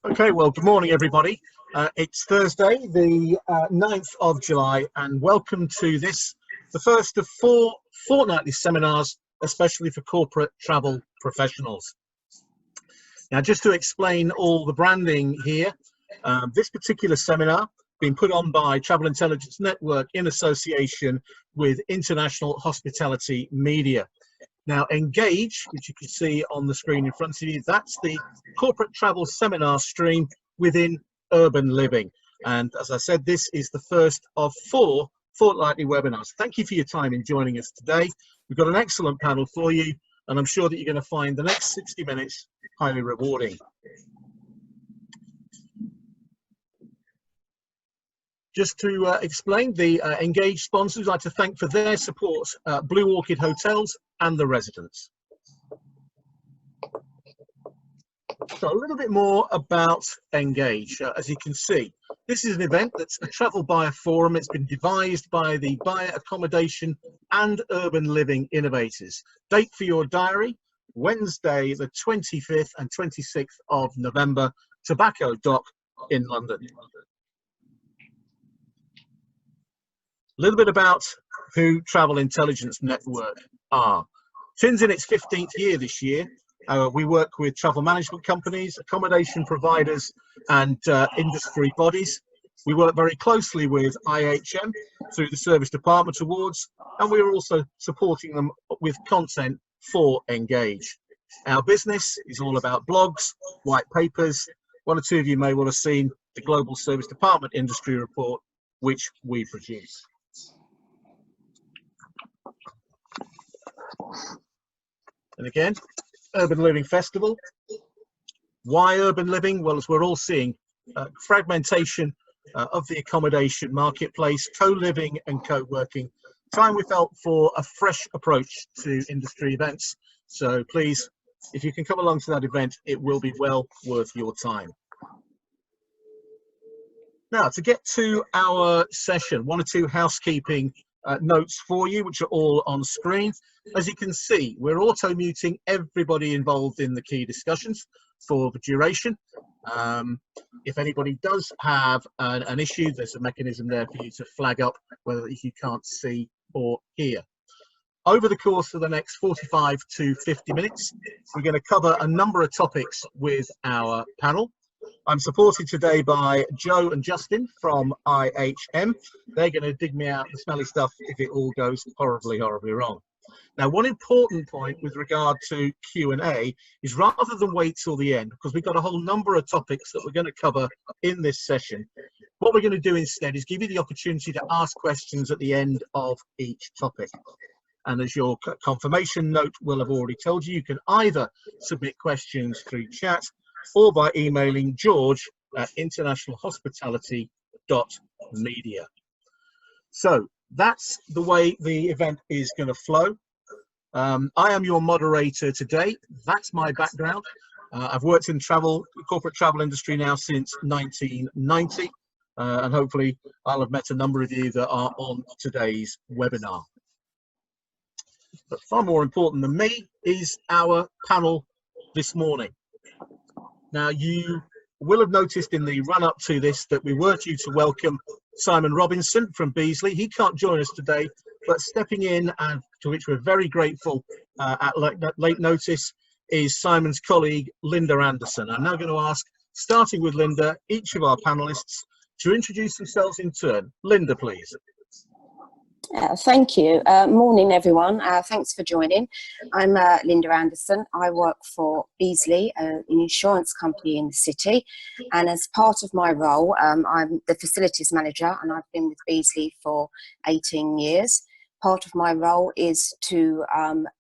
Okay, well, good morning, everybody. It's Thursday, the 9th of July, and welcome to this, the first of 4 fortnightly seminars, especially for corporate travel professionals. Now, just to explain all the branding here, this particular seminar being put on by Travel Intelligence Network in association with International Hospitality Media. Now, Engage, which you can see on the screen in front of you, that's the corporate travel seminar stream within Urban Living. And as I said, this is the first of 4 fortnightly webinars. Thank you for your time in joining us today. We've got an excellent panel for you, and I'm sure that you're going to find the next 60 minutes highly rewarding. Just to explain, the Engage sponsors, I'd like to thank for their support, Blue Orchid Hotels and the residents. So a little bit more about Engage. As you can see, this is an event that's a travel buyer forum. It's been devised by the buyer accommodation and urban living innovators. Date for your diary, Wednesday, the 25th and 26th of November, Tobacco Dock in London. A little bit about who Travel Intelligence Network are. TIN's in its 15th year this year. We work with travel management companies, accommodation providers, and industry bodies. We work very closely with IHM through the Service Department Awards, and we are also supporting them with content for Engage. Our business is all about blogs, white papers. One or two of you may well have seen the Global Service Department Industry Report, which we produce. And again, Urban Living Festival. Why urban living? Well, as we're all seeing, fragmentation of the accommodation marketplace, co-living and co-working. Time we felt for a fresh approach to industry events. So please, if you can come along to that event, it will be well worth your time. Now, to get to our session, 1 or 2 housekeeping notes for you, which are all on screen. As you can see, we're auto-muting everybody involved in the key discussions for the duration. If anybody does have an issue, there's a mechanism there for you to flag up whether you can't see or hear. Over the course of the next 45 to 50 minutes, we're going to cover a number of topics with our panel. I'm supported today by Joe and Justin from IHM. They're going to dig me out the smelly stuff if it all goes horribly, horribly wrong. Now, one important point with regard to Q&A is rather than wait till the end, because we've got a whole number of topics that we're going to cover in this session, what we're going to do instead is give you the opportunity to ask questions at the end of each topic. And as your confirmation note will have already told you, you can either submit questions through chat or by emailing George at internationalhospitality.media. So that's the way the event is going to flow. I am your moderator today. That's my background. I've worked in corporate travel industry now since 1990, and hopefully I'll have met a number of you that are on today's webinar. But far more important than me is our panel this morning. Now, you will have noticed in the run-up to this that we were due to welcome Simon Robinson from Beazley. He can't join us today, but stepping in, and to which we're very grateful at late notice, is Simon's colleague, Linda Anderson. I'm now going to ask, starting with Linda, each of our panelists to introduce themselves in turn. Linda, please. Thank you. Morning, everyone. Thanks for joining. I'm Linda Anderson. I work for Beazley, an insurance company in the city. And as part of my role, I'm the facilities manager, and I've been with Beazley for 18 years. Part of my role is to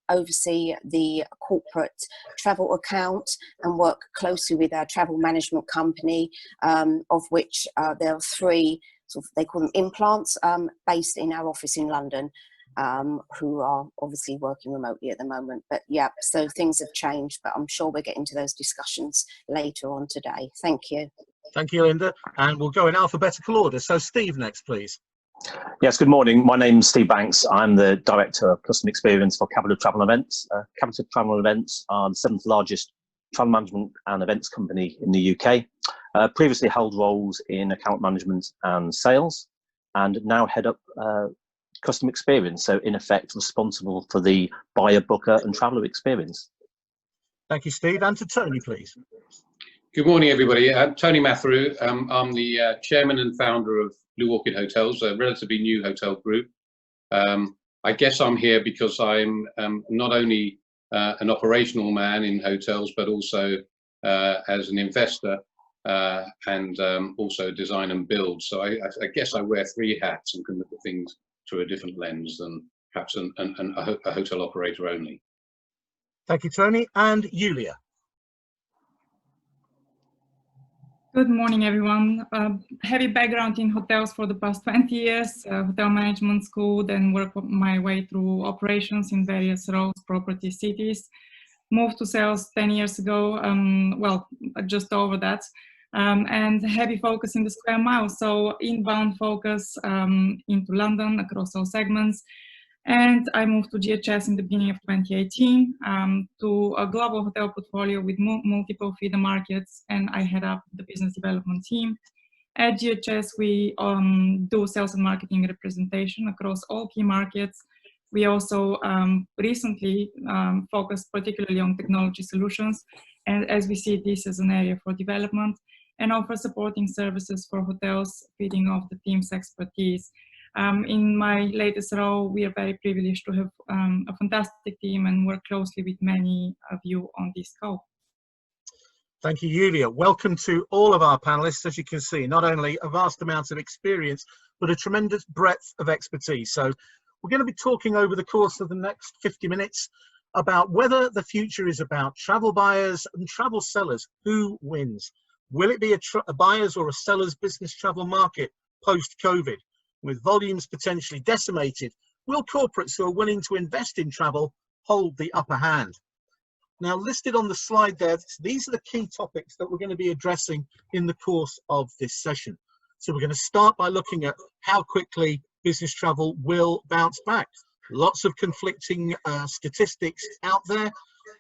oversee the corporate travel account and work closely with our travel management company, of which there are 3 they call them implants, based in our office in London, who are obviously working remotely at the moment. But yeah, so things have changed, but I'm sure we'll get into those discussions later on today. Thank you. Thank you, Linda. And we'll go in alphabetical order. So Steve next, please. Yes, good morning. My name's Steve Banks. I'm the Director of Customer Experience for Capita Travel Events. Capita Travel Events are the 7th largest travel management and events company in the UK. Previously held roles in account management and sales, and now head up customer experience. So in effect, responsible for the buyer, booker and traveller experience. Thank you, Steve. And to Tony, please. Good morning, everybody. Tony Matharu. I'm the chairman and founder of Blue Orchid Hotels, a relatively new hotel group. I guess I'm here because I'm not only an operational man in hotels, but also as an investor and also design and build. So I guess I wear three hats and can look at things through a different lens than perhaps a hotel operator only. Thank you, Tony. And Youlia. Good morning, everyone. Heavy background in hotels for the past 20 years, hotel management school, then worked my way through operations in various roles, property, cities. Moved to sales 10 years ago, well, just over that, and heavy focus in the square mile. So inbound focus into London across all segments. And I moved to GHS in the beginning of 2018 to a global hotel portfolio with multiple feeder markets, and I head up the business development team. At GHS, we do sales and marketing representation across all key markets. We also recently focused particularly on technology solutions, and as we see this as an area for development, and offer supporting services for hotels, feeding off the team's expertise. In my latest role, we are very privileged to have a fantastic team and work closely with many of you on this call. Thank you, Youlia. Welcome to all of our panelists. As you can see, not only a vast amount of experience, but a tremendous breadth of expertise. So we're going to be talking over the course of the next 50 minutes about whether the future is about travel buyers and travel sellers. Who wins? Will it be a buyer's or a seller's business travel market post-COVID? With volumes potentially decimated, will corporates who are willing to invest in travel hold the upper hand? Now, listed on the slide there, these are the key topics that we're going to be addressing in the course of this session. So we're going to start by looking at how quickly business travel will bounce back. Lots of conflicting statistics out there.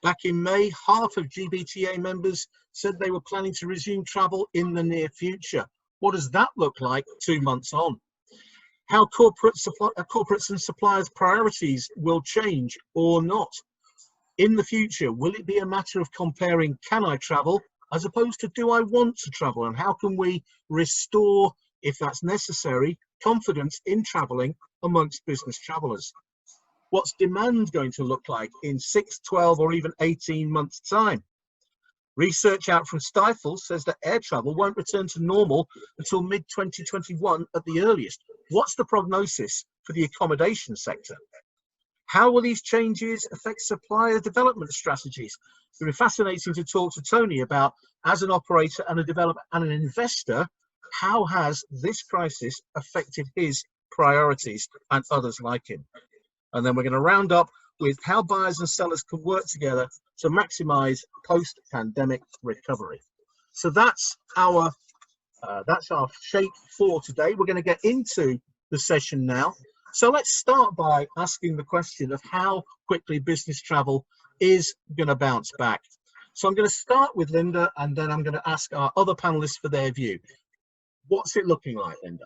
Back in May, half of GBTA members said they were planning to resume travel in the near future. What does that look like 2 months on? How corporates and suppliers' priorities will change or not. In the future, will it be a matter of comparing can I travel as opposed to do I want to travel? And how can we restore, if that's necessary, confidence in travelling amongst business travellers? What's demand going to look like in 6, 12 or even 18 months' time? Research out from Stifel says that air travel won't return to normal until mid-2021 at the earliest. What's the prognosis for the accommodation sector? How will these changes affect supplier development strategies? It would be fascinating to talk to Tony about, as an operator and a developer and an investor, how has this crisis affected his priorities and others like him? And then we're going to round up with how buyers and sellers can work together to maximize post-pandemic recovery. So that's our shape for today. We're going to get into the session now. So let's start by asking the question of how quickly business travel is going to bounce back. So I'm going to start with Linda, and then I'm going to ask our other panelists for their view. What's it looking like, Linda?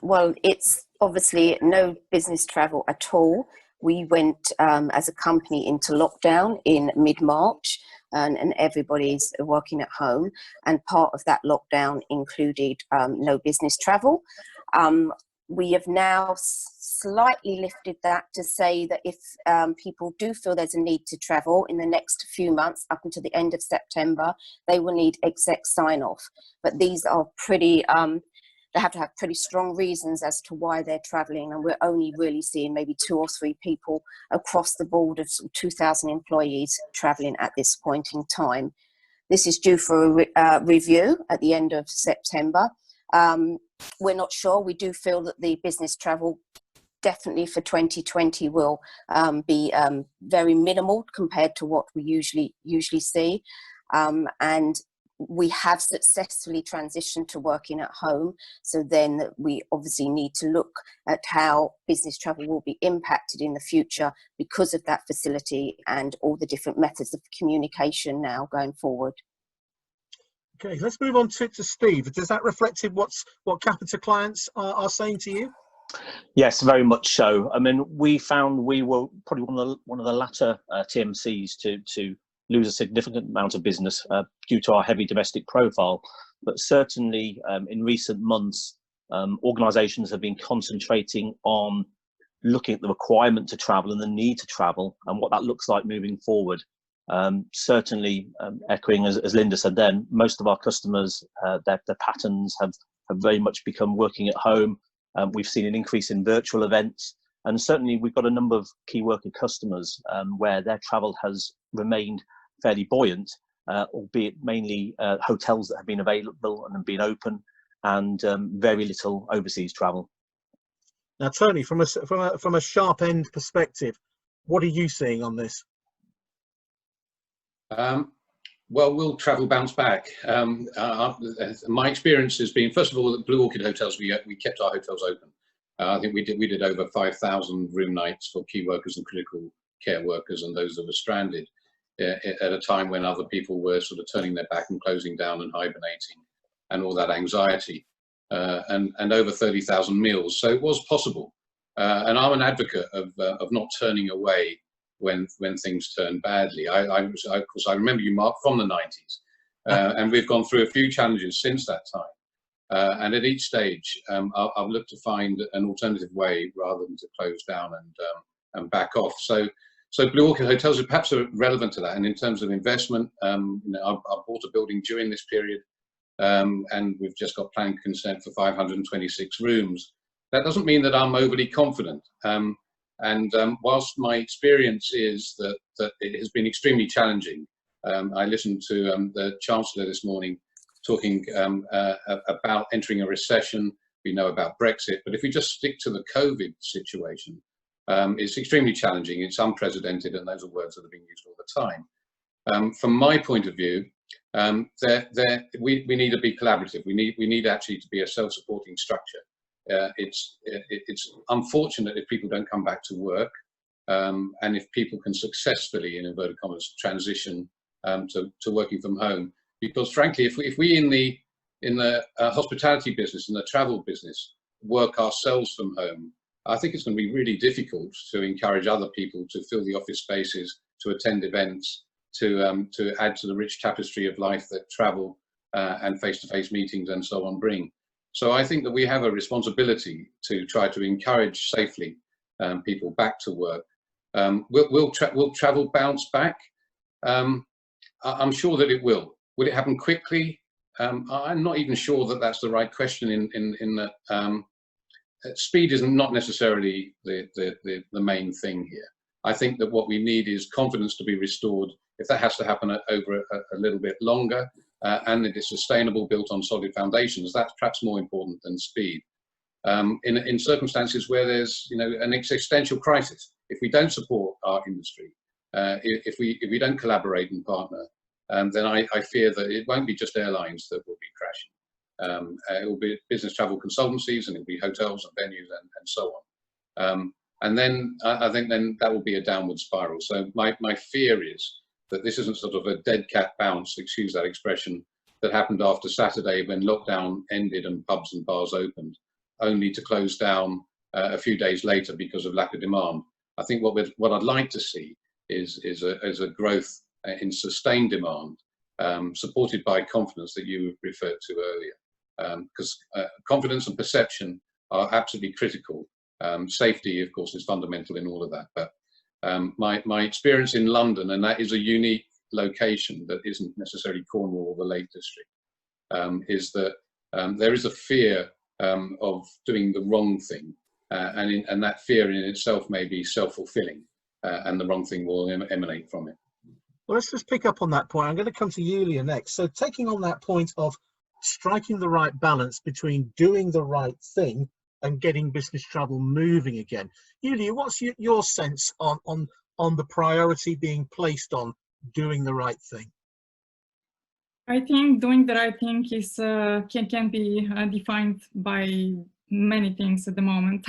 Well, it's obviously no business travel at all. We went as a company into lockdown in mid-March, and everybody's working at home. And part of that lockdown included no business travel. We have now slightly lifted that to say that if people do feel there's a need to travel in the next few months up until the end of September, they will need exec sign-off. But these are pretty, they have to have pretty strong reasons as to why they're traveling, and we're only really seeing maybe 2 or 3 people across the board of 2,000 employees traveling at this point in time. This is due for a review at the end of September. We're not sure. We do feel that the business travel definitely for 2020 will be very minimal compared to what we usually see. And we have successfully transitioned to working at home. So then we obviously need to look at how business travel will be impacted in the future because of that facility and all the different methods of communication now going forward. Okay, let's move on to Steve. Does that reflect what Capita clients are saying to you? Yes, very much so. I mean, we found we were probably one of the latter TMCs to lose a significant amount of business due to our heavy domestic profile. But certainly in recent months, organisations have been concentrating on looking at the requirement to travel and the need to travel and what that looks like moving forward. Certainly, echoing as Linda said then, most of our customers, their patterns have very much become working at home. We've seen an increase in virtual events, and certainly we've got a number of key worker customers where their travel has remained fairly buoyant, albeit mainly hotels that have been available and have been open, and very little overseas travel. Now, Tony, from a sharp end perspective, what are you seeing on this? Well, will travel bounce back? My experience has been, first of all, at Blue Orchid hotels, we kept our hotels open. I think we did over 5,000 room nights for key workers and critical care workers and those that were stranded at a time when other people were sort of turning their back and closing down and hibernating and all that anxiety, and over 30,000 meals. So it was possible. And I'm an advocate of not turning away when things turn badly. Of course, I remember you, Mark, from the 90s, and we've gone through a few challenges since that time. And at each stage, I've looked to find an alternative way rather than to close down and back off. So Blue Orchid hotels are perhaps relevant to that. And in terms of investment, I bought a building during this period, and we've just got planning consent for 526 rooms. That doesn't mean that I'm overly confident. Whilst my experience is that it has been extremely challenging, I listened to the Chancellor this morning talking about entering a recession. We know about Brexit, but if we just stick to the COVID situation, it's extremely challenging. It's unprecedented, and those are words that are being used all the time. From my point of view, we need to be collaborative. We need actually to be a self-supporting structure. It's unfortunate if people don't come back to work, and if people can successfully, in inverted commas, transition to working from home. Because frankly, if we in the hospitality business and the travel business work ourselves from home, I think it's going to be really difficult to encourage other people to fill the office spaces, to attend events, to add to the rich tapestry of life that travel and face-to-face meetings and so on bring. So I think that we have a responsibility to try to encourage safely people back to work. Will travel bounce back? I'm sure that it will. Will it happen quickly? I'm not even sure that that's the right question. In that speed is not necessarily the main thing here. I think that what we need is confidence to be restored. If that has to happen over a little bit longer, and it is sustainable, built on solid foundations, that's perhaps more important than speed. In circumstances where there's an existential crisis, if we don't support our industry, if we don't collaborate and partner, then I fear that it won't be just airlines that will be crashing. It will be business travel consultancies, and it will be hotels and venues and so on. And then I think then that will be a downward spiral. So my fear is that this isn't sort of a dead cat bounce, excuse that expression, that happened after Saturday when lockdown ended and pubs and bars opened, only to close down a few days later because of lack of demand. I think what I'd like to see is a growth in sustained demand, supported by confidence that you referred to earlier, because confidence and perception are absolutely critical. Safety, of course, is fundamental in all of that. But my experience in London, and that is a unique location that isn't necessarily Cornwall or the Lake District, is that there is a fear of doing the wrong thing, and that fear in itself may be self-fulfilling, and the wrong thing will emanate from it. Well, let's just pick up on that point. I'm going to come to Youlia next. So taking on that point of striking the right balance between doing the right thing and getting business travel moving again. Youlia, what's your sense on the priority being placed on doing the right thing? I think doing the right thing is can be defined by many things at the moment.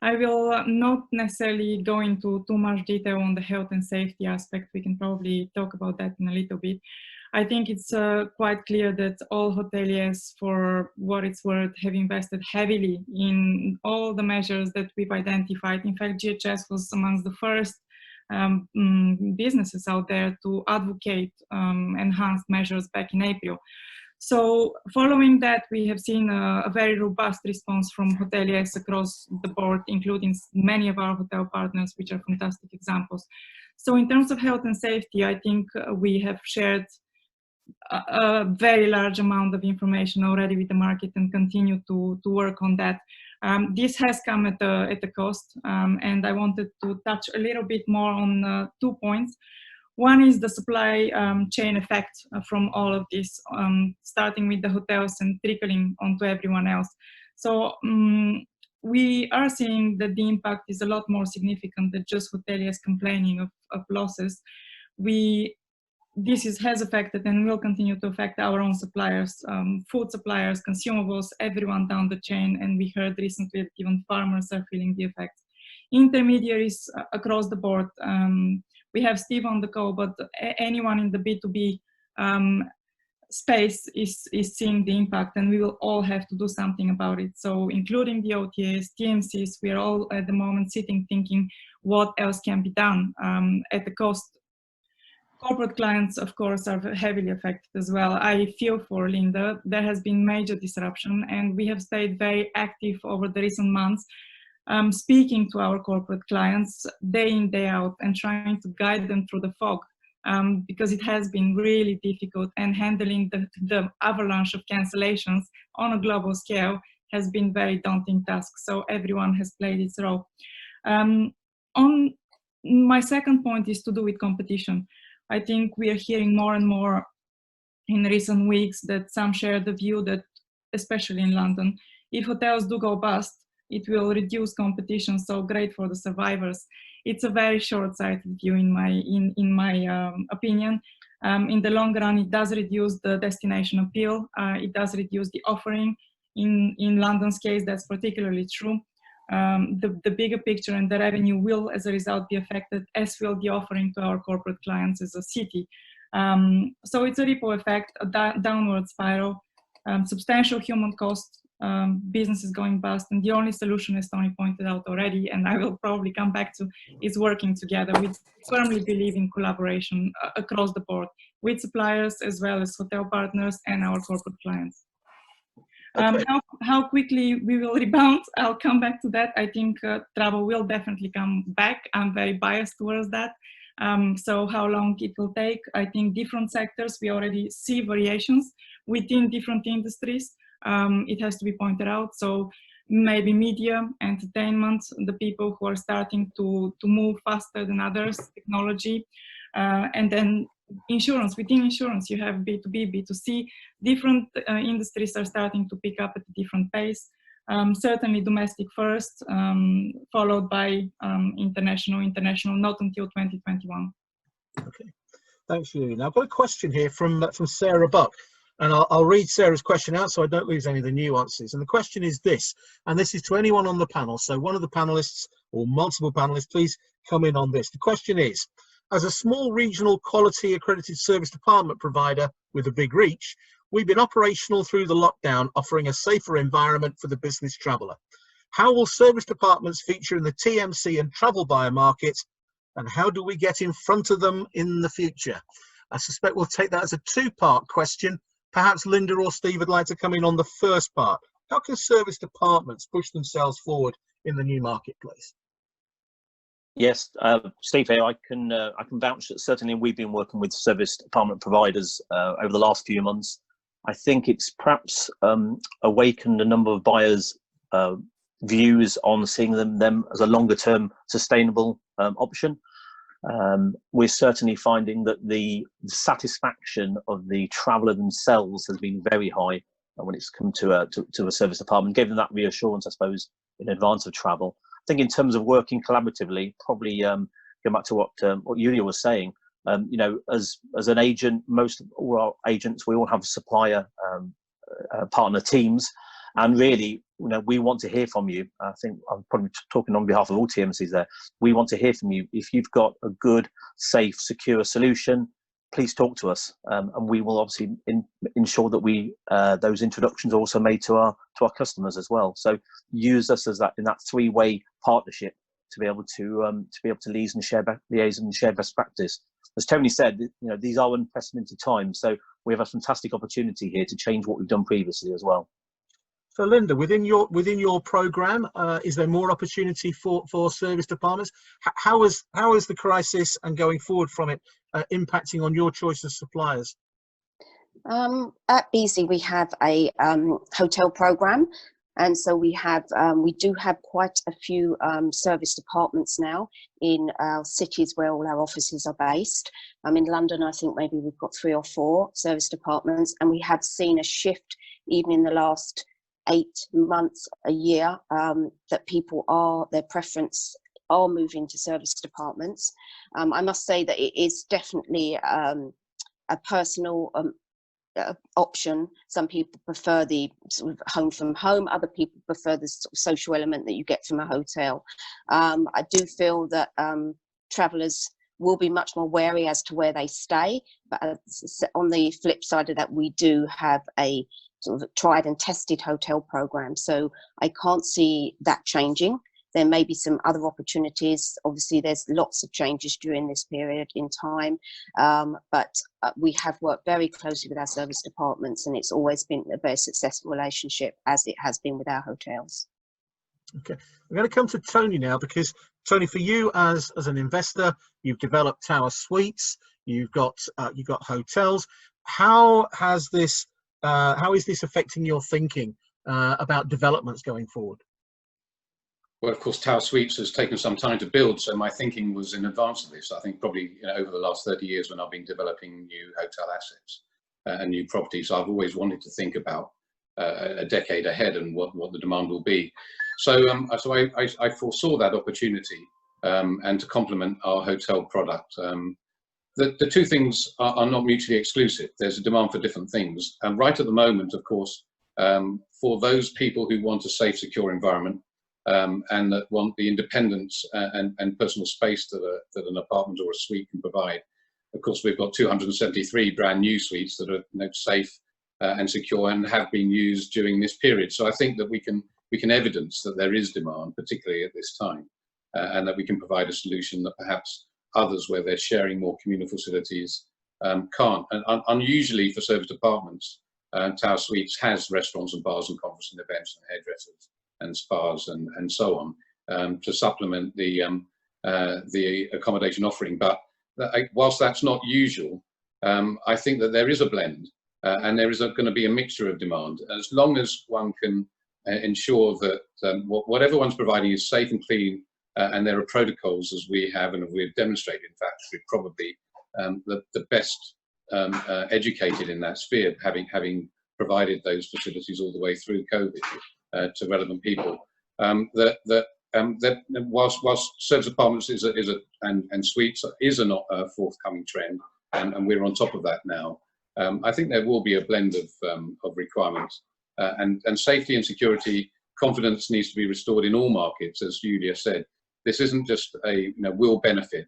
I will not necessarily go into too much detail on the health and safety aspect. We can probably talk about that in a little bit. I think it's quite clear that all hoteliers, for what it's worth, have invested heavily in all the measures that we've identified. In fact, GHS was amongst the first businesses out there to advocate enhanced measures back in April. So following that, we have seen a very robust response from hoteliers across the board, including many of our hotel partners, which are fantastic examples. So in terms of health and safety, I think we have shared a very large amount of information already with the market and continue to work on that. This has come at a cost, and I wanted to touch a little bit more on 2 points. One is the supply chain effect from all of this, starting with the hotels and trickling onto everyone else. So we are seeing that the impact is a lot more significant than just hoteliers complaining of losses. This has affected and will continue to affect our own suppliers, food suppliers, consumables, everyone down the chain. And we heard recently that even farmers are feeling the effects. Intermediaries across the board. We have Steve on the call, but anyone in the B2B space is seeing the impact, and we will all have to do something about it. So including the OTAs, TMCs, we are all at the moment sitting thinking what else can be done at the cost. Corporate clients, of course, are heavily affected as well. I feel for Linda. There has been major disruption, and we have stayed very active over the recent months, speaking to our corporate clients day in, day out, and trying to guide them through the fog, because it has been really difficult, and handling the avalanche of cancellations on a global scale has been very daunting task. So everyone has played its role. On my second point is to do with competition. I think we are hearing more and more in recent weeks that some share the view that, especially in London, if hotels do go bust, it will reduce competition, so great for the survivors. It's a very short-sighted view in my opinion. In the long run, it does reduce the destination appeal. It does reduce the offering. In London's case, that's particularly true. The bigger picture and the revenue will, as a result, be affected, as will the offering to our corporate clients as a city. So it's a ripple effect, a downward spiral, substantial human cost, businesses going bust, and the only solution, as Tony pointed out already, and I will probably come back to, is working together. We firmly believe in collaboration across the board with suppliers as well as hotel partners and our corporate clients. Okay. How quickly we will rebound, I'll come back to that. I think travel will definitely come back. I'm very biased towards that. So how long it will take, I think different sectors, we already see variations within different industries. It has to be pointed out. So maybe media, entertainment, the people who are starting to move faster than others, technology, and then insurance. Within insurance, you have B2B, B2C. Different industries are starting to pick up at a different pace. Certainly domestic first, followed by international, not until 2021. Okay, thanks, Youlia. Now I've got a question here from Sarah Buck, and I'll read Sarah's question out so I don't lose any of the nuances. And the question is this, and this is to anyone on the panel. So one of the panelists or multiple panelists, please come in on this. The question is, as a small regional quality accredited service department provider with a big reach, we've been operational through the lockdown, offering a safer environment for the business traveller. How will service departments feature in the TMC and travel buyer market, and how do we get in front of them in the future? I suspect we'll take that as a two-part question. Perhaps Linda or Steve would like to come in on the first part. How can service departments push themselves forward in the new marketplace? Yes, Steve here. I can vouch that certainly we've been working with service department providers over the last few months. I think it's perhaps awakened a number of buyers' views on seeing them as a longer-term sustainable option. We're certainly finding that the satisfaction of the traveller themselves has been very high when it's come to a service department, gave them that reassurance, I suppose, in advance of travel. I think in terms of working collaboratively, probably going back to what Youlia was saying, You know, as an agent, most of all our agents, we all have supplier partner teams, and really, you know, we want to hear from you. I think I'm probably talking on behalf of all TMCs there. We want to hear from you. If you've got a good, safe, secure solution, please talk to us, and we will obviously ensure that we those introductions are also made to our customers as well. So use us as that in that three-way partnership to be able to liaise and share best practice. As Tony said, you know, these are unprecedented times, so we have a fantastic opportunity here to change what we've done previously as well. So, Linda, within your program, is there more opportunity for service departments? How is the crisis and going forward from it impacting on your choice of suppliers? At Beazley, we have a hotel program, and so we do have quite a few service departments now in our cities where all our offices are based. In London, I think maybe we've got 3 or 4 service departments, and we have seen a shift even in the last 8 months, a year, that their preference are moving to service departments. I must say that it is definitely a personal option. Some people prefer the sort of home from home, other people prefer the sort of social element that you get from a hotel. I do feel that travellers will be much more wary as to where they stay, but on the flip side of that, we do have a sort of tried and tested hotel program, so I can't see that changing. There may be some other opportunities. Obviously, there's lots of changes during this period in time, but we have worked very closely with our service departments, and it's always been a very successful relationship, as it has been with our hotels. Okay, I'm going to come to Tony now, because Tony, for you as an investor, you've developed tower suites, you've got hotels. How is this affecting your thinking about developments going forward? Well, of course, Tower Suites has taken some time to build, so my thinking was in advance of this. I think probably, you know, over the last 30 years when I've been developing new hotel assets and new properties, I've always wanted to think about a decade ahead and what the demand will be. So, I foresaw that opportunity, and to complement our hotel product. The two things are not mutually exclusive. There's a demand for different things. And right at the moment, of course, for those people who want a safe, secure environment, and that want the independence and personal space that an apartment or a suite can provide. Of course, we've got 273 brand new suites that are, you know, safe and secure and have been used during this period. So I think that we can evidence that there is demand, particularly at this time, and that we can provide a solution that perhaps others, where they're sharing more communal facilities, can't. And unusually for service departments, Tower Suites has restaurants and bars and conference and events and hairdressers and spas and so on, to supplement the accommodation offering. But whilst that's not usual, I think that there is a blend, and there is going to be a mixture of demand. As long as one can ensure that what everyone's providing is safe and clean, and there are protocols, as we have and we've demonstrated. In fact, we're probably the best educated in that sphere, having provided those facilities all the way through COVID to relevant people. Whilst service apartments and suites is a forthcoming trend, and we're on top of that now, I think there will be a blend of requirements, and safety and security. Confidence needs to be restored in all markets, as Youlia said. This isn't just a will benefit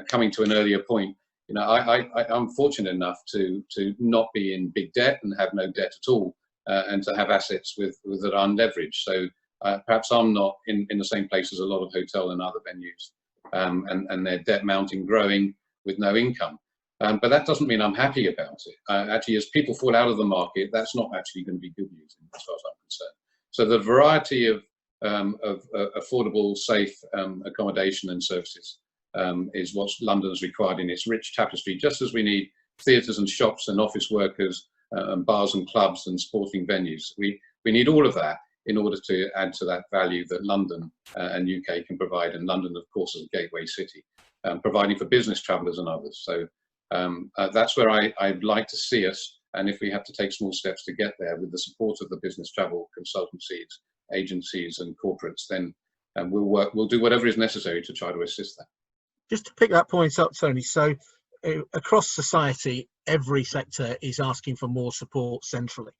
coming to an earlier point. I'm fortunate enough to not be in big debt and have no debt at all, and to have assets that are unleveraged. So perhaps I'm not in the same place as a lot of hotel and other venues, and their debt mounting, growing with no income. But that doesn't mean I'm happy about it. Actually, as people fall out of the market, that's not actually going to be good news as far as I'm concerned. So the variety of affordable, safe accommodation and services is what London's required in its rich tapestry, just as we need theatres and shops and office workers and bars and clubs and sporting venues. We need all of that in order to add to that value that London and UK can provide, and London, of course, is a gateway city, providing for business travellers and others. So that's where I'd like to see us, and if we have to take small steps to get there with the support of the business travel consultancies, agencies and corporates, then we'll do whatever is necessary to try to assist that. Just to pick that point up, Tony, so across society, every sector is asking for more support centrally.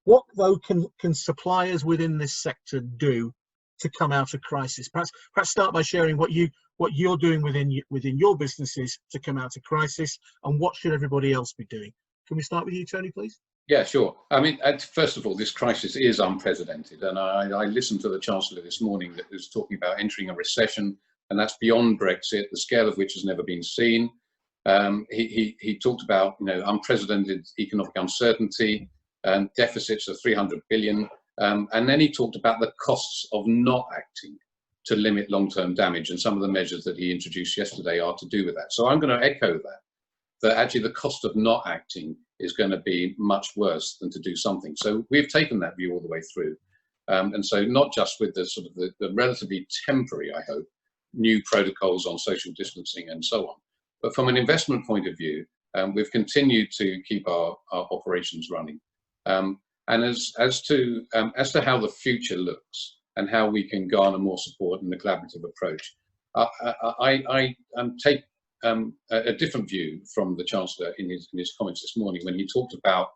What though can suppliers within this sector do to come out of crisis? Perhaps start by sharing what you're doing within your businesses to come out of crisis, and what should everybody else be doing? Can we start with you, Tony, please? Yeah, sure. I mean, first of all, this crisis is unprecedented, and I listened to the Chancellor this morning that was talking about entering a recession, and that's beyond Brexit, the scale of which has never been seen. He talked about, you know, unprecedented economic uncertainty, deficits of 300 billion, and then he talked about the costs of not acting to limit long-term damage, and some of the measures that he introduced yesterday are to do with that. So I'm going to echo that actually the cost of not acting is going to be much worse than to do something. So we've taken that view all the way through. And so not just with the sort of the relatively temporary, I hope, new protocols on social distancing and so on, but from an investment point of view, we've continued to keep our operations running. And as to how the future looks and how we can garner more support in the collaborative approach, I take a different view from the Chancellor in his comments this morning when he talked about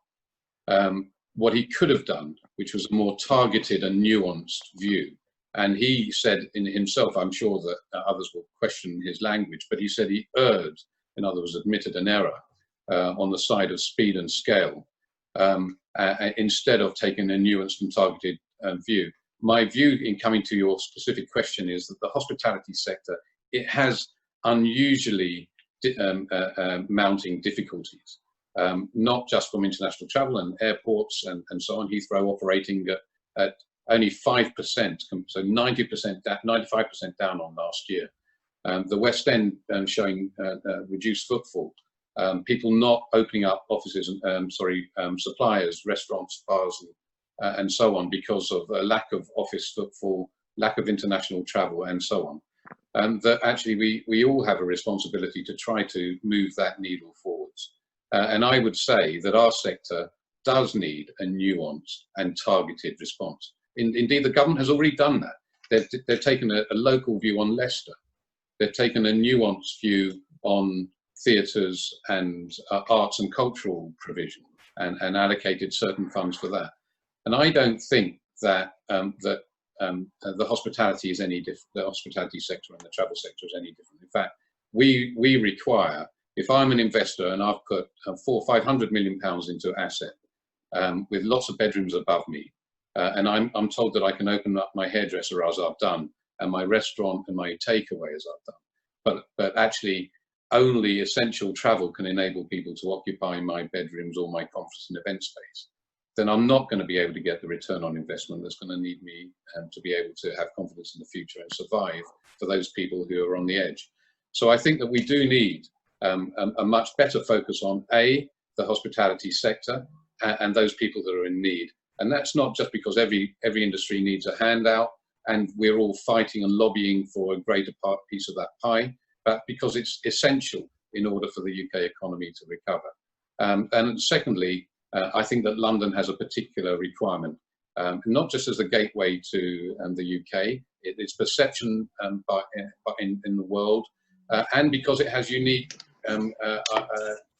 what he could have done, which was a more targeted and nuanced view. And he said in himself, I'm sure that others will question his language, but he said he erred, in other words, admitted an error on the side of speed and scale, instead of taking a nuanced and targeted view. My view in coming to your specific question is that the hospitality sector, it has unusually mounting difficulties, not just from international travel and airports and so on. Heathrow operating at only 5%, so 95% down on last year. The West End showing reduced footfall. People not opening up offices, suppliers, restaurants, bars, and so on, because of a lack of office footfall, lack of international travel, and so on. That actually we all have a responsibility to try to move that needle forwards. And I would say that our sector does need a nuanced and targeted response. Indeed, the government has already done that. They've taken a local view on Leicester. They've taken a nuanced view on theatres and arts and cultural provision, and allocated certain funds for that. And I don't think that the hospitality is any different. The hospitality sector and the travel sector is any different. In fact, we require, if I'm an investor and I've put 400 or 500 million pounds into an asset with lots of bedrooms above me, and I'm told that I can open up my hairdresser as I've done, and my restaurant and my takeaway as I've done, but actually only essential travel can enable people to occupy my bedrooms or my conference and event space, then I'm not going to be able to get the return on investment that's going to need me to be able to have confidence in the future and survive for those people who are on the edge. So I think that we do need a much better focus on the hospitality sector and those people that are in need. And that's not just because every industry needs a handout and we're all fighting and lobbying for a greater piece of that pie, but because it's essential in order for the UK economy to recover. And secondly, I think that London has a particular requirement, not just as a gateway to the UK, its perception in the world, and because it has unique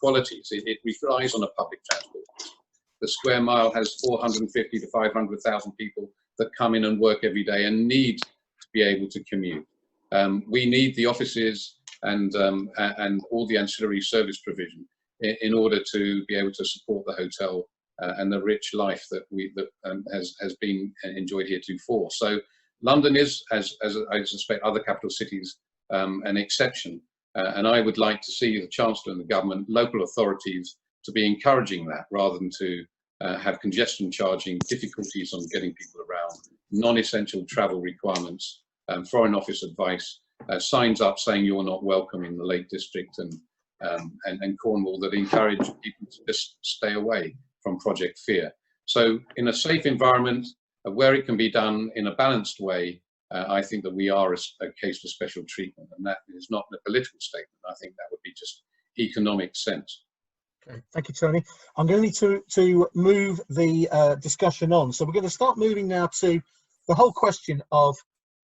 qualities. It relies on a public transport. The square mile has 450 to 500,000 people that come in and work every day and need to be able to commute. We need the offices and all the ancillary service provision in order to be able to support the hotel and the rich life that has been enjoyed heretofore. So London is, as I suspect other capital cities, an exception. And I would like to see the Chancellor and the government, local authorities, to be encouraging that rather than to have congestion charging, difficulties on getting people around, non-essential travel requirements, Foreign Office advice, signs up saying you're not welcome in the Lake District and Cornwall that encourage people to just stay away from Project Fear. So in a safe environment, where it can be done in a balanced way, I think that we are a case for special treatment, and that is not a political statement. I think that would be just economic sense. Okay, thank you, Tony. I'm going to need to move the discussion on. So we're going to start moving now to the whole question of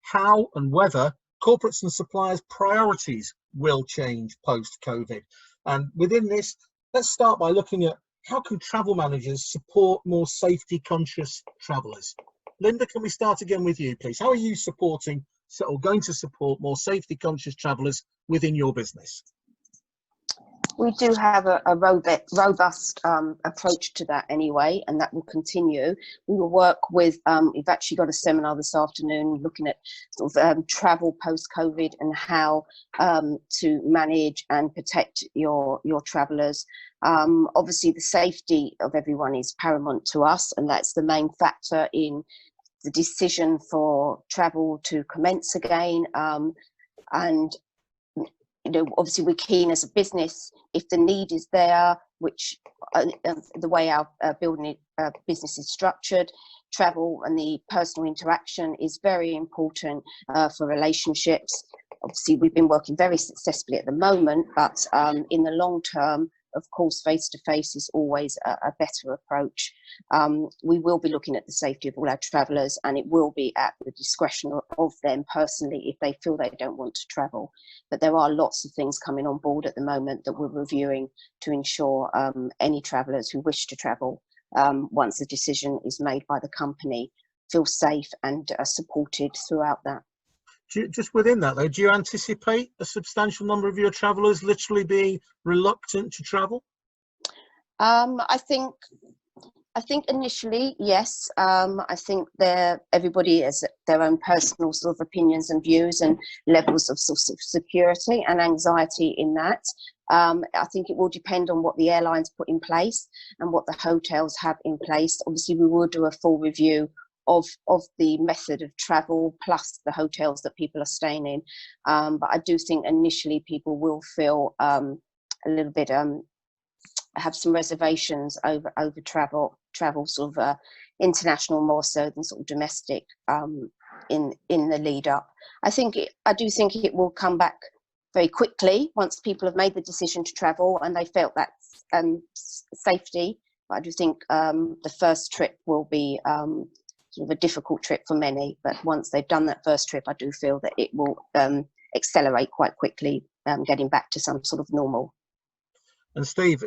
how and whether corporates and suppliers' priorities will change post-COVID. And within this, let's start by looking at how can travel managers support more safety conscious travellers. Linda, can we start again with you, please? How are you supporting or going to support more safety conscious travellers within your business? We do have a robust approach to that anyway, and that will continue. We will work with, we've actually got a seminar this afternoon looking at sort of travel post-COVID and how to manage and protect your travellers. Obviously, the safety of everyone is paramount to us, and that's the main factor in the decision for travel to commence again. And you know, obviously we're keen as a business, if the need is there, which the way our business is structured, travel and the personal interaction is very important for relationships. Obviously we've been working very successfully at the moment, but in the long term, of course, face-to-face is always a better approach. We will be looking at the safety of all our travellers, and it will be at the discretion of them personally if they feel they don't want to travel. But there are lots of things coming on board at the moment that we're reviewing to ensure any travellers who wish to travel, once the decision is made by the company, feel safe and are supported throughout that. Just within that, though, do you anticipate a substantial number of your travellers literally being reluctant to travel? I think initially, yes. I think everybody has their own personal sort of opinions and views and levels of sort of security and anxiety in that. I think it will depend on what the airlines put in place and what the hotels have in place. Obviously, we will do a full review of the method of travel plus the hotels that people are staying in. But I do think initially people will feel a little bit, have some reservations over travel sort of international more so than sort of domestic in the lead up. I do think it will come back very quickly once people have made the decision to travel and they felt that safety. But I do think the first trip will be sort of a difficult trip for many, but once they've done that first trip, I do feel that it will accelerate quite quickly, getting back to some sort of normal. And Steve,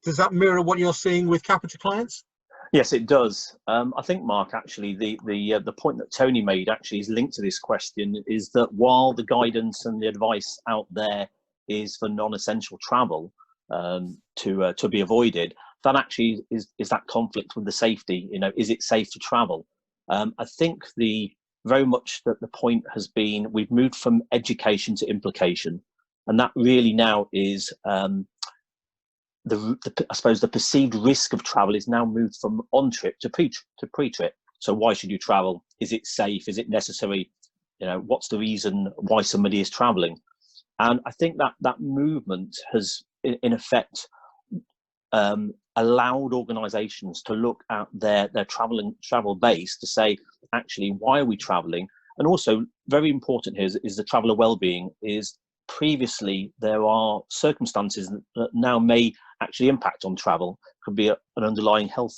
does that mirror what you're seeing with Capita clients? Yes, it does. I think, Mark, actually, the point that Tony made actually is linked to this question, is that while the guidance and the advice out there is for non-essential travel to be avoided, that actually is that conflict with the safety. You know, is it safe to travel? I think very much that the point has been we've moved from education to implication, and that really now is I suppose the perceived risk of travel is now moved from on-trip to pre-trip. So why should you travel? Is it safe? Is it necessary? You know, what's the reason why somebody is traveling? And I think that movement has, in effect, allowed organisations to look at their travel base to say, actually, why are we travelling? And also, very important here is the traveller well-being. Is previously there are circumstances that now may actually impact on travel. Could be an underlying health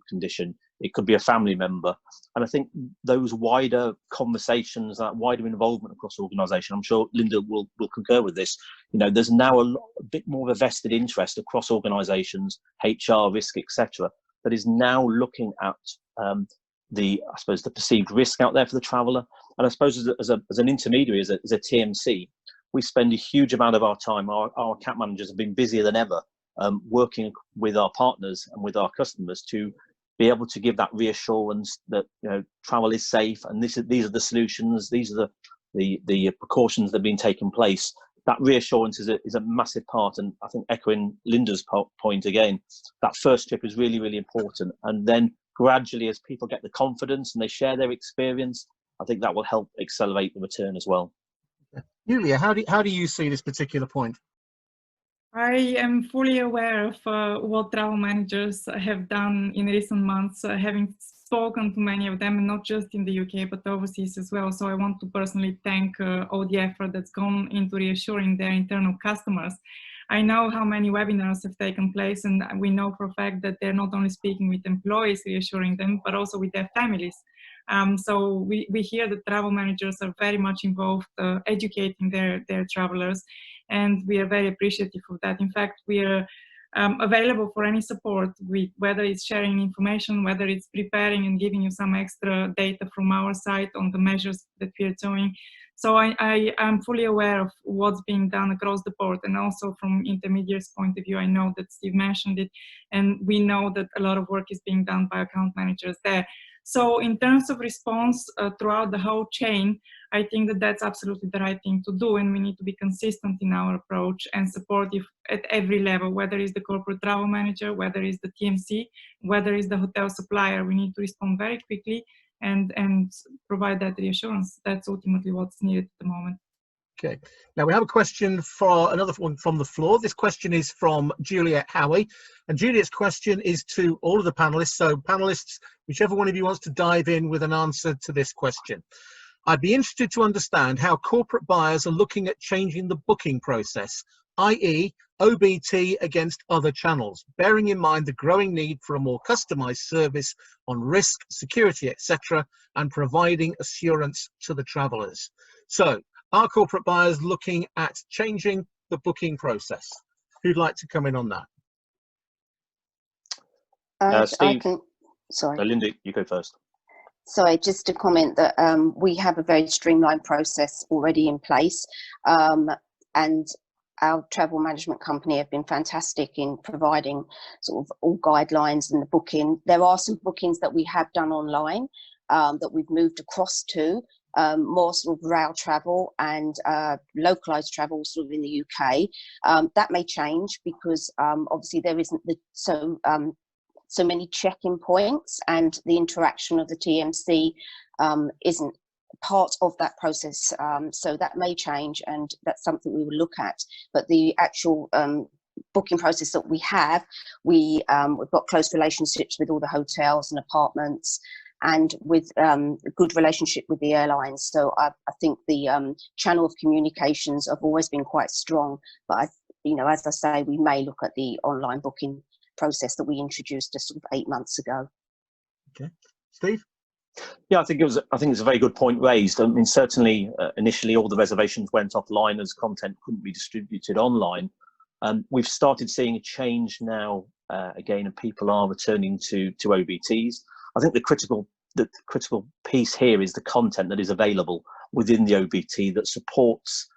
condition. It could be a family member. And I think those wider conversations, that wider involvement across organisation, I'm sure Linda will concur with this. You know, there's now a bit more of a vested interest across organisations, HR, risk, etc., that is now looking at I suppose the perceived risk out there for the traveller. And I suppose as an intermediary, as a TMC, we spend a huge amount of our time. Our account managers have been busier than ever, working with our partners and with our customers to be able to give that reassurance that, you know, travel is safe, and these are the solutions, these are the precautions that have been taking place. That reassurance is a massive part, and I think echoing Linda's point again, that first trip is really, really important. And then gradually, as people get the confidence and they share their experience, I think that will help accelerate the return as well. Youlia, how do you see this particular point? I am fully aware of what travel managers have done in recent months, having spoken to many of them, not just in the UK, but overseas as well. So I want to personally thank all the effort that's gone into reassuring their internal customers. I know how many webinars have taken place, and we know for a fact that they're not only speaking with employees, reassuring them, but also with their families. So we hear that travel managers are very much involved, educating their travelers. and we are very appreciative of that. In fact, we are available for any support, whether it's sharing information, whether it's preparing and giving you some extra data from our side on the measures that we are doing. So I am fully aware of what's being done across the board, and also from intermediaries' point of view, I know that Steve mentioned it, and we know that a lot of work is being done by account managers there. So in terms of response throughout the whole chain, I think that that's absolutely the right thing to do, and we need to be consistent in our approach and supportive at every level, whether it's the corporate travel manager, whether it's the TMC, whether it's the hotel supplier. We need to respond very quickly and provide that reassurance. That's ultimately what's needed at the moment. Okay. Now we have a question for another one from the floor. This question is from Juliet Howie, and Juliet's question is to all of the panelists. So panelists, whichever one of you wants to dive in with an answer to this question. I'd be interested to understand how corporate buyers are looking at changing the booking process, i.e. OBT against other channels, bearing in mind the growing need for a more customized service on risk, security, etc., and providing assurance to the travelers. So, are corporate buyers looking at changing the booking process? Who'd like to come in on that? Steve. Sorry. Linda, you go first. Sorry, just to comment that we have a very streamlined process already in place, and our travel management company have been fantastic in providing sort of all guidelines and the booking. There are some bookings that we have done online that we've moved across to more sort of rail travel and localized travel sort of in the UK. That may change because obviously there isn't so many check-in points, and the interaction of the TMC isn't part of that process, so that may change, and that's something we will look at. But the actual booking process that we have, we've got close relationships with all the hotels and apartments, and with a good relationship with the airlines. So I think the channel of communications have always been quite strong. But as I say, we may look at the online booking process that we introduced just sort of 8 months ago. Okay, Steve. Yeah, I think it's a very good point raised. I mean, certainly initially all the reservations went offline as content couldn't be distributed online. We've started seeing a change now again, and people are returning to OBTs. I think the critical piece here is the content that is available within the OBT that supports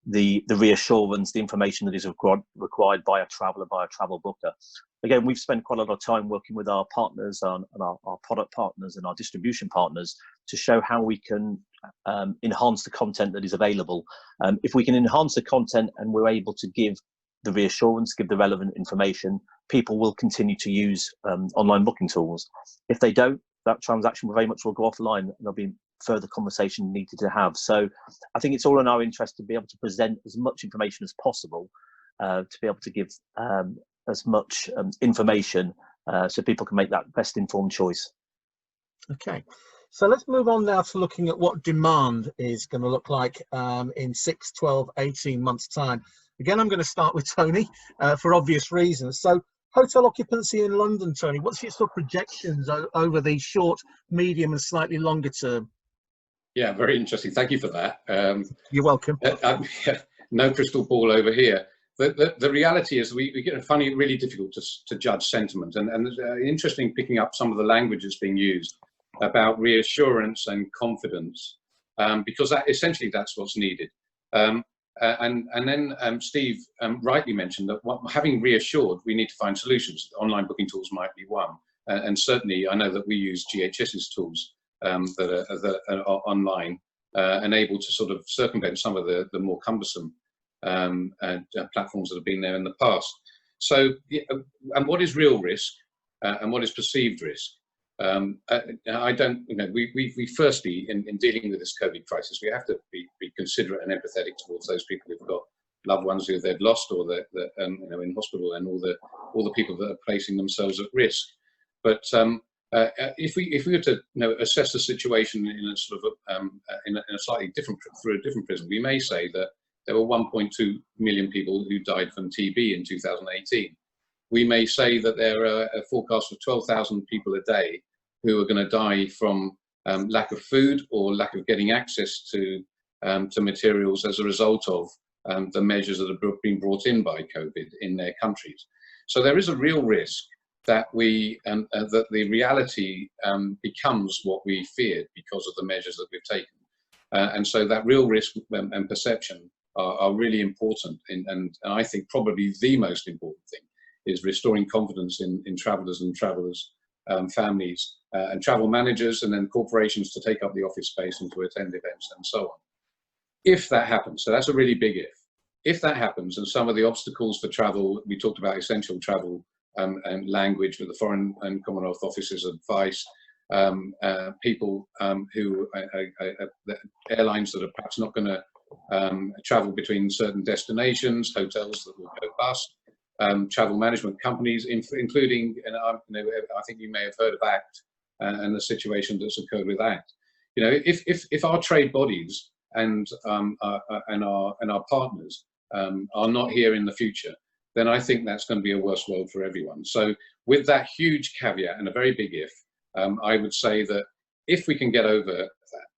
the reassurance, the information that is required by a traveller, by a travel booker. Again, we've spent quite a lot of time working with our partners and our product partners and our distribution partners to show how we can enhance the content that is available. If we can enhance the content and we're able to give the reassurance, give the relevant information, people will continue to use online booking tools. If they don't, that transaction very much will go offline, and there'll be further conversation needed to have. So I think it's all in our interest to be able to present as much information as possible, to be able to give as much information so people can make that best informed choice. Okay, so let's move on now to looking at what demand is going to look like in 6, 12, 18 months time. Again, I'm going to start with Tony for obvious reasons. So hotel occupancy in London, Tony, what's your sort of projections over the short, medium and slightly longer term? Yeah, very interesting. Thank you for that. You're welcome. No crystal ball over here. The reality is we find it really difficult to judge sentiment, and it's interesting picking up some of the languages being used about reassurance and confidence, because essentially that's what's needed. And then Steve rightly mentioned that having reassured, we need to find solutions. Online booking tools might be one, and certainly I know that we use GHS's tools that are online and able to sort of circumvent some of the more cumbersome platforms that have been there in the past. So, and what is real risk and what is perceived risk? I don't, we firstly, in dealing with this COVID crisis, we have to be considerate and empathetic towards those people who've got loved ones who they've lost, or that in hospital, and all the people that are placing themselves at risk. But if we were to assess the situation in a sort of in a slightly different, through a different prism, we may say that there were 1.2 million people who died from TB in 2018. We may say that there are a forecast of 12,000 people a day who are going to die from lack of food or lack of getting access to materials as a result of the measures that have been brought in by COVID in their countries. So there is a real risk that that the reality becomes what we feared because of the measures that we've taken. And so that real risk and perception are really important. And I think probably the most important thing is restoring confidence in travellers and travellers' families and travel managers and then corporations to take up the office space and to attend events and so on. If that happens, so that's a really big if. If that happens and some of the obstacles for travel, we talked about essential travel and language with the Foreign and Commonwealth Office's advice, people who airlines that are perhaps not going to travel between certain destinations, hotels that will go bust, travel management companies, including, and I think you may have heard of ACT and the situation that's occurred with ACT. You know, if our trade bodies and our partners are not here in the future, then I think that's going to be a worse world for everyone. So with that huge caveat and a very big if, I would say that if we can get over that,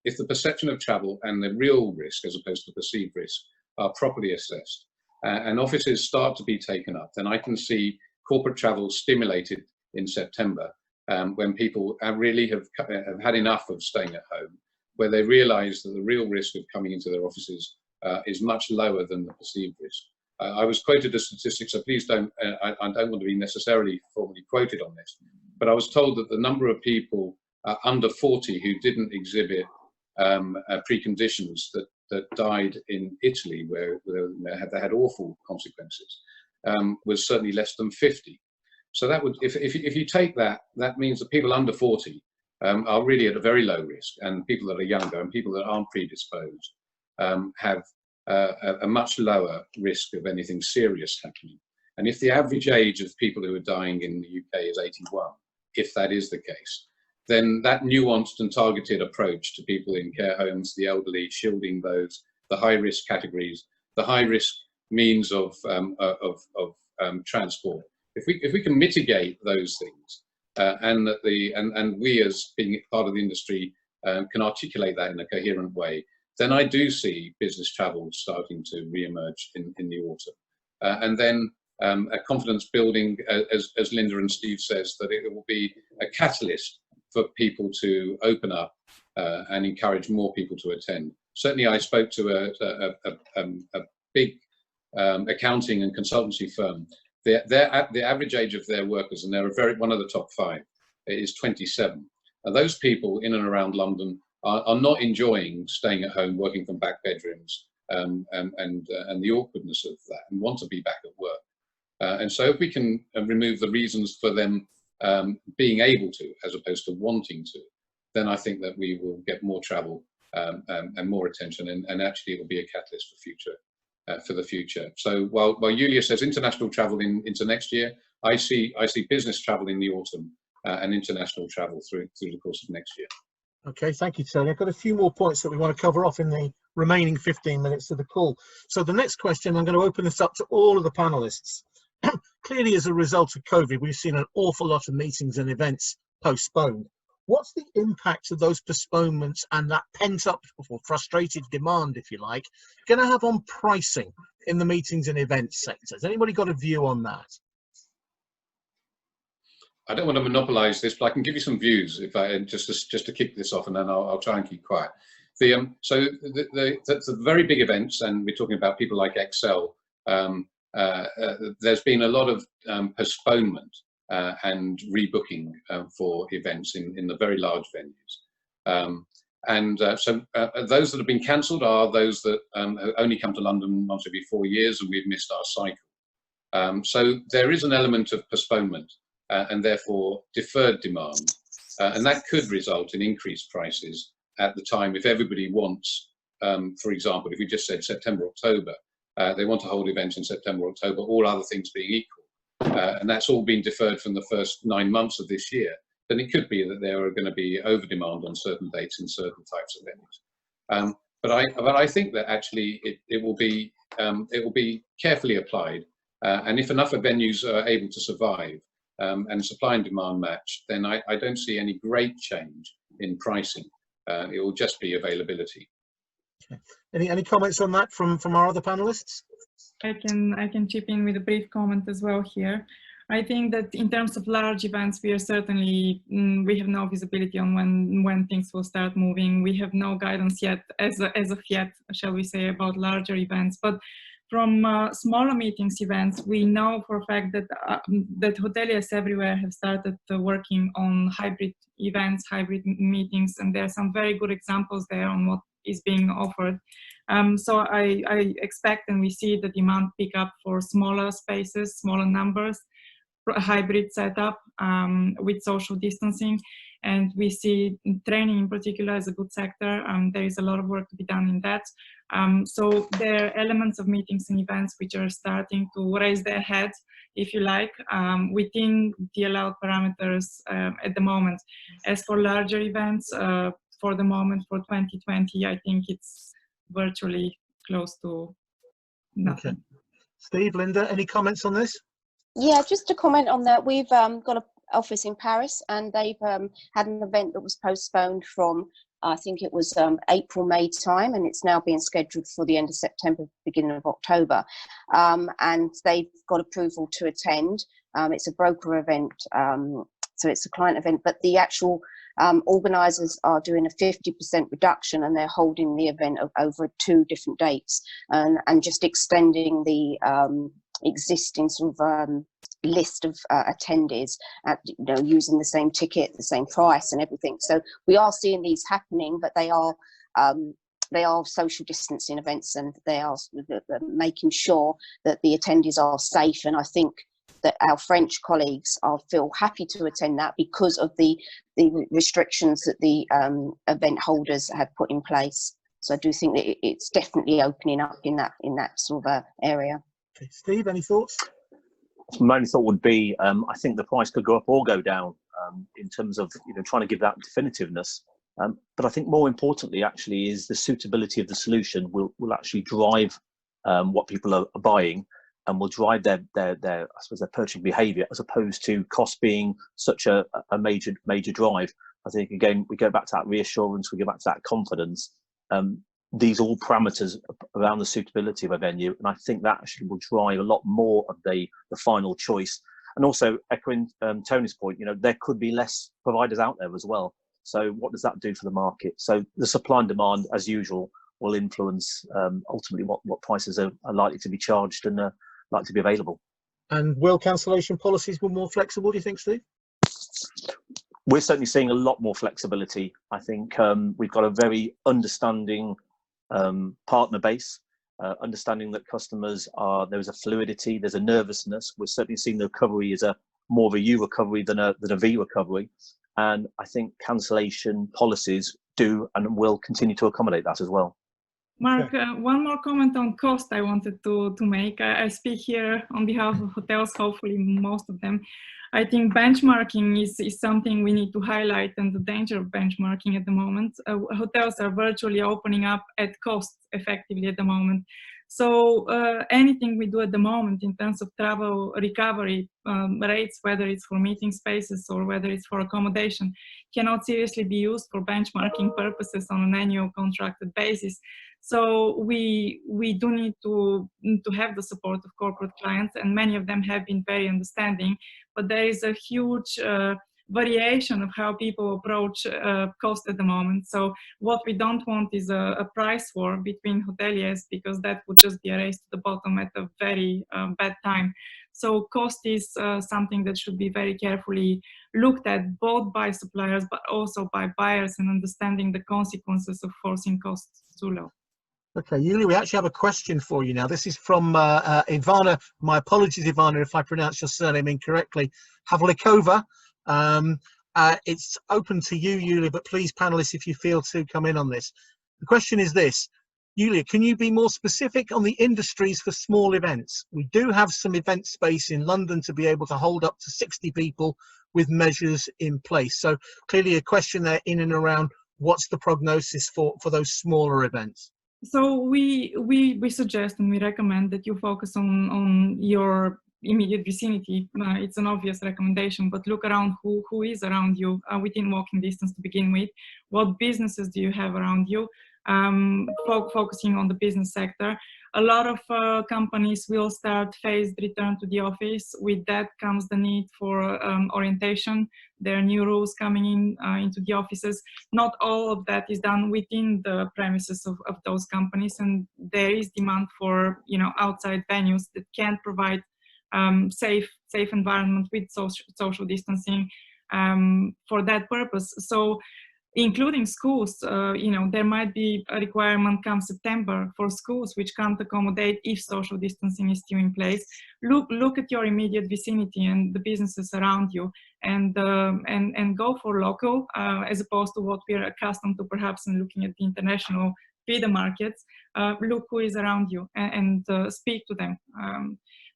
if the perception of travel and the real risk as opposed to perceived risk are properly assessed and offices start to be taken up, then I can see corporate travel stimulated in September when people really have had enough of staying at home, where they realise that the real risk of coming into their offices is much lower than the perceived risk. I was quoted a statistic, so please don't, I don't want to be necessarily formally quoted on this, but I was told that the number of people under 40 who didn't exhibit preconditions that died in Italy, where they had awful consequences, was certainly less than 50. So that would, if you take that, that means that people under 40 are really at a very low risk, and people that are younger and people that aren't predisposed have a much lower risk of anything serious happening. And if the average age of people who are dying in the UK is 81, if that is the case, then that nuanced and targeted approach to people in care homes, the elderly, shielding those, the high-risk categories, the high-risk means of transport. If we can mitigate those things, and we as being part of the industry can articulate that in a coherent way, then I do see business travel starting to re-emerge in the autumn. And then a confidence building, as Linda and Steve says, that it will be a catalyst for people to open up and encourage more people to attend. Certainly I spoke to a big accounting and consultancy firm. The average age of their workers, and they're one of the top 5, is 27. And those people in and around London are not enjoying staying at home, working from back bedrooms, and the awkwardness of that, and want to be back at work. And so if we can remove the reasons for them being able to, as opposed to wanting to, then I think that we will get more travel and more attention, and actually it will be a catalyst for the future. So while Youlia says international travel into next year, I see business travel in the autumn and international travel through the course of next year. Okay, thank you, Tony. I've got a few more points that we want to cover off in the remaining 15 minutes of the call. So the next question, I'm going to open this up to all of the panelists. Clearly, as a result of COVID, we've seen an awful lot of meetings and events postponed. What's the impact of those postponements and that pent-up or frustrated demand, if you like, going to have on pricing in the meetings and events sector? Has anybody got a view on that? I don't want to monopolise this, but I can give you some views if I just to kick this off, and then I'll try and keep quiet. So the very big events, and we're talking about people like Excel. There's been a lot of postponement and rebooking for events in the very large venues. So those that have been cancelled are those that only come to London once every 4 years, and we've missed our cycle. So there is an element of postponement and therefore deferred demand. And that could result in increased prices at the time if everybody wants, for example, if we just said September, October, they want to hold events in September, October, all other things being equal. And that's all been deferred from the first 9 months of this year. Then it could be that there are going to be over demand on certain dates in certain types of venues. But I think that actually it will be carefully applied. And if enough of venues are able to survive and supply and demand match, then I don't see any great change in pricing. It will just be availability. Okay. Any comments on that from our other panelists? I can chip in with a brief comment as well here. I think that in terms of large events, we are certainly, we have no visibility on when things will start moving. We have no guidance yet, as of yet, shall we say, about larger events. But from smaller meetings events, we know for a fact that that hoteliers everywhere have started working on hybrid events, hybrid meetings, and there are some very good examples there on what is being offered. So I expect, and we see the demand pick up for smaller spaces, smaller numbers, hybrid setup with social distancing, and we see training in particular as a good sector. There is a lot of work to be done in that. So there are elements of meetings and events which are starting to raise their heads, if you like, within the allowed parameters at the moment. As for larger events, for the moment, for 2020, I think it's virtually close to nothing. Okay. Steve, Linda, any comments on this? Yeah, just to comment on that, we've got an office in Paris, and they've had an event that was postponed from, I think it was April, May time, and it's now being scheduled for the end of September, beginning of October. And they've got approval to attend. It's a broker event, so it's a client event, but the actual organisers are doing a 50% reduction, and they're holding the event over 2 different dates, and just extending the existing sort of list of attendees at, using the same ticket, the same price and everything. So we are seeing these happening, but they are social distancing events, and they are making sure that the attendees are safe. And I think that our French colleagues feel happy to attend that because of the restrictions that the event holders have put in place. So I do think that it's definitely opening up in that sort of area. Okay. Steve, any thoughts? My only thought would be, I think the price could go up or go down in terms of trying to give that definitiveness. But I think more importantly, actually, is the suitability of the solution will actually drive what people are buying, and will drive their I suppose their purchasing behaviour, as opposed to cost being such a major drive. I think again we go back to that reassurance, we go back to that confidence. These are all parameters around the suitability of a venue, and I think that actually will drive a lot more of the final choice. And also echoing Tony's point, there could be less providers out there as well. So what does that do for the market? So the supply and demand, as usual, will influence ultimately what prices are likely to be charged and likely to be available. And will cancellation policies be more flexible, do you think, Steve? We're certainly seeing a lot more flexibility. I think we've got a very understanding partner base, understanding that customers there's a fluidity, there's a nervousness. We're certainly seeing the recovery as more of a U recovery than a V recovery, and I think cancellation policies do and will continue to accommodate that as well. Mark, one more comment on cost I wanted to make. I speak here on behalf of hotels, hopefully most of them. I think benchmarking is something we need to highlight, and the danger of benchmarking at the moment. Hotels are virtually opening up at cost effectively at the moment. So anything we do at the moment in terms of travel recovery rates, whether it's for meeting spaces or whether it's for accommodation, cannot seriously be used for benchmarking purposes on an annual contracted basis. So we do need to have the support of corporate clients, and many of them have been very understanding, but there is a huge variation of how people approach cost at the moment. So what we don't want is a price war between hoteliers, because that would just be a race to the bottom at a very bad time. So cost is something that should be very carefully looked at, both by suppliers but also by buyers, and understanding the consequences of forcing costs too low. Okay, Youlia, we actually have a question for you now. This is from Ivana. My apologies, Ivana, if I pronounce your surname incorrectly. Havlikova. It's open to you, Youlia, but please, panelists, if you feel to come in on this. The question is this. Youlia, can you be more specific on the industries for small events? We do have some event space in London to be able to hold up to 60 people with measures in place. So clearly a question there in and around what's the prognosis for those smaller events? So we suggest and we recommend that you focus on your immediate vicinity. It's an obvious recommendation, but look around who is around you within walking distance to begin with. What businesses do you have around you? focusing on the business sector. A lot of companies will start phased return to the office. With that comes the need for orientation. There are new rules coming in into the offices. Not all of that is done within the premises of those companies, and there is demand for outside venues that can provide safe environment with social distancing for that purpose. So, including schools, there might be a requirement come September for schools which can't accommodate if social distancing is still in place. Look at your immediate vicinity and the businesses around you, and go for local as opposed to what we are accustomed to perhaps in looking at the international feeder markets. Look who is around you and speak to them.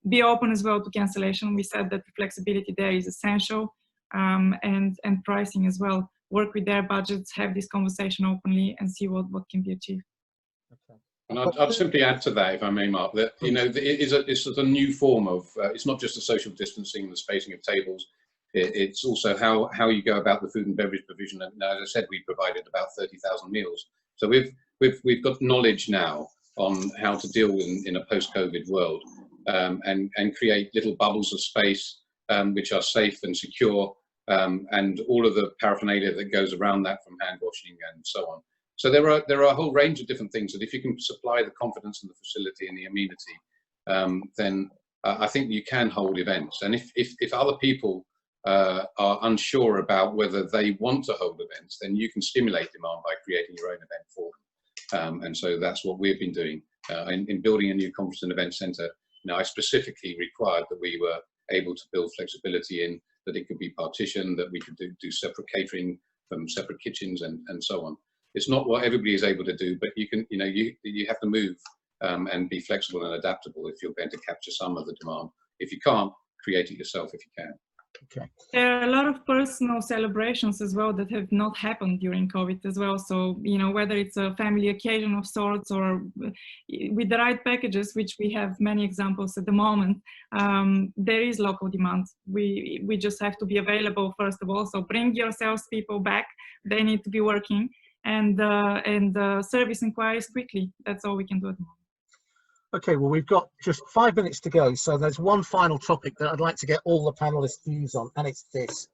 Be open as well to cancellation. We said that the flexibility there is essential, and pricing as well. Work with their budgets, have this conversation openly, and see what can be achieved. Okay. And I'd simply add to that, if I may, Mark, that it's a new form of. It's not just the social distancing, the spacing of tables. It's also how you go about the food and beverage provision. And as I said, we provided about 30,000 meals. So we've got knowledge now on how to deal in a post-COVID world, and create little bubbles of space which are safe and secure. And all of the paraphernalia that goes around that, from hand washing and so on. So there are a whole range of different things that if you can supply the confidence in the facility and the amenity, then I think you can hold events. And if other people are unsure about whether they want to hold events, then you can stimulate demand by creating your own event for them. And so that's what we've been doing in building a new conference and event centre. Now, I specifically required that we were able to build flexibility in that it could be partitioned, that we could do separate catering from separate kitchens and so on. It's not what everybody is able to do, but you can, you have to move and be flexible and adaptable if you're going to capture some of the demand. If you can't, create it yourself if you can. Okay. There are a lot of personal celebrations as well that have not happened during COVID as well. So, whether it's a family occasion of sorts or with the right packages, which we have many examples at the moment, there is local demand. We just have to be available first of all. So bring your salespeople back. They need to be working, and service inquiries quickly. That's all we can do at the moment. Okay, well, we've got just 5 minutes to go, so there's one final topic that I'd like to get all the panelists' views on, and it's this.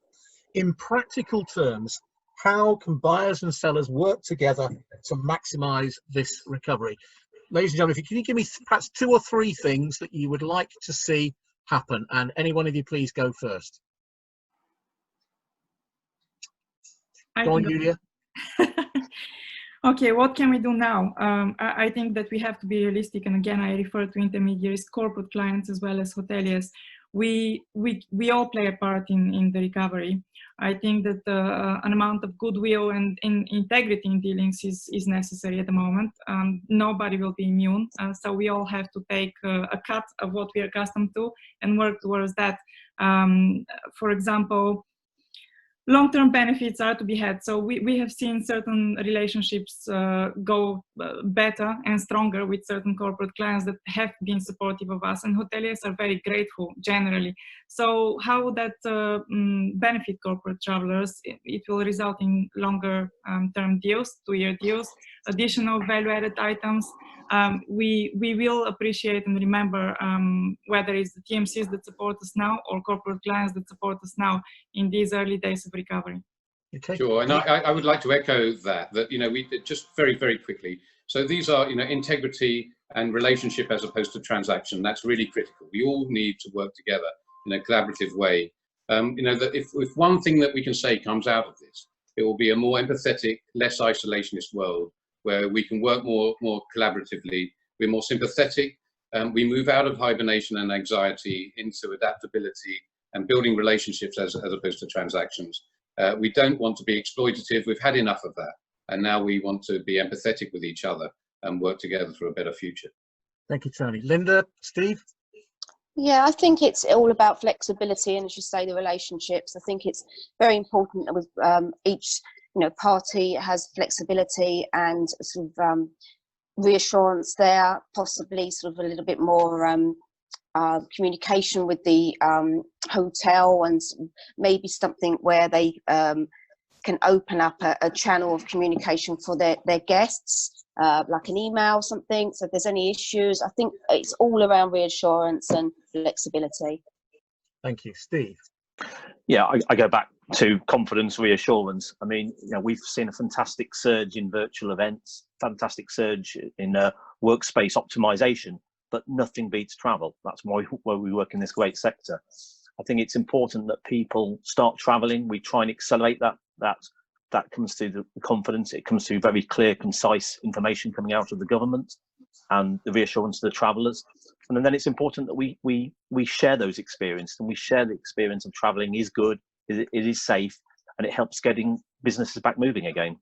In practical terms, how can buyers and sellers work together to maximise this recovery? Ladies and gentlemen, can you give me perhaps 2 or 3 things that you would like to see happen? And any one of you, please go first. Go on, Youlia. Okay, what can we do now? I think that we have to be realistic, and again, I refer to intermediaries, corporate clients, as well as hoteliers. We all play a part in the recovery. I think that an amount of goodwill and integrity in dealings is necessary at the moment. Nobody will be immune, so we all have to take a cut of what we are accustomed to and work towards that. For example, long-term benefits are to be had. So we have seen certain relationships go better and stronger with certain corporate clients that have been supportive of us, and hoteliers are very grateful generally. So how would that benefit corporate travelers? It will result in longer term deals, 2-year deals, additional value-added items. We will appreciate and remember whether it's the TMCs that support us now or corporate clients that support us now in these early days of recovery. Okay. Sure, and I would like to echo that we just very, very quickly. So these are integrity and relationship as opposed to transaction. That's really critical. We all need to work together in a collaborative way. That if one thing that we can say comes out of this, it will be a more empathetic, less isolationist world, where we can work more collaboratively, we're more sympathetic, we move out of hibernation and anxiety into adaptability and building relationships as opposed to transactions. We don't want to be exploitative, we've had enough of that, and now we want to be empathetic with each other and work together for a better future. Thank you, Tony. Linda, Steve? Yeah, I think it's all about flexibility and, as you say, the relationships. I think it's very important that with each party has flexibility and sort of reassurance there, possibly sort of a little bit more communication with the hotel, and maybe something where they can open up a channel of communication for their guests like an email or something. So if there's any issues, I think it's all around reassurance and flexibility. Thank you. Steve? Yeah, I go back to confidence, reassurance. I mean, you know, we've seen a fantastic surge in virtual events, fantastic surge in workspace optimization, but nothing beats travel. That's why we work in this great sector. I think it's important that people start traveling. We try and accelerate that. That comes through the confidence. It comes through very clear, concise information coming out of the government and the reassurance to the travellers. And then it's important that we share those experiences, and we share the experience of travelling is good, it is safe, and it helps getting businesses back moving again.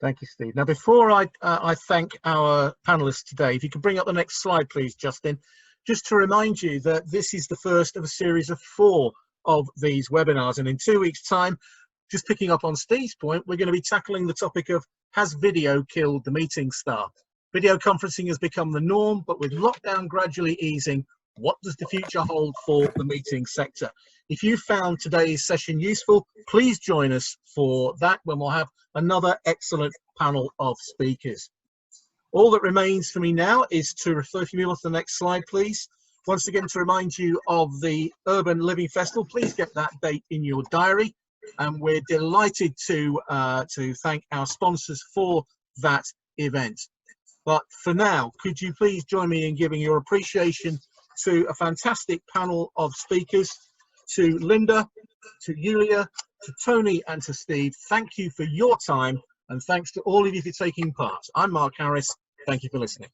Thank you, Steve. Now, before I thank our panelists today, if you could bring up the next slide, please, Justin, just to remind you that this is the first of a series of 4 of these webinars. And in 2 weeks' time, just picking up on Steve's point, we're going to be tackling the topic of, has video killed the meeting star? Video conferencing has become the norm, but with lockdown gradually easing, what does the future hold for the meeting sector? If you found today's session useful, please join us for that when we'll have another excellent panel of speakers. All that remains for me now is to refer, if you move on to the next slide, please. Once again, to remind you of the Urban Living Festival, please get that date in your diary. And we're delighted to thank our sponsors for that event. But for now, could you please join me in giving your appreciation to a fantastic panel of speakers, to Linda, to Youlia, to Tony, and to Steve. Thank you for your time, and thanks to all of you for taking part. I'm Mark Harris. Thank you for listening.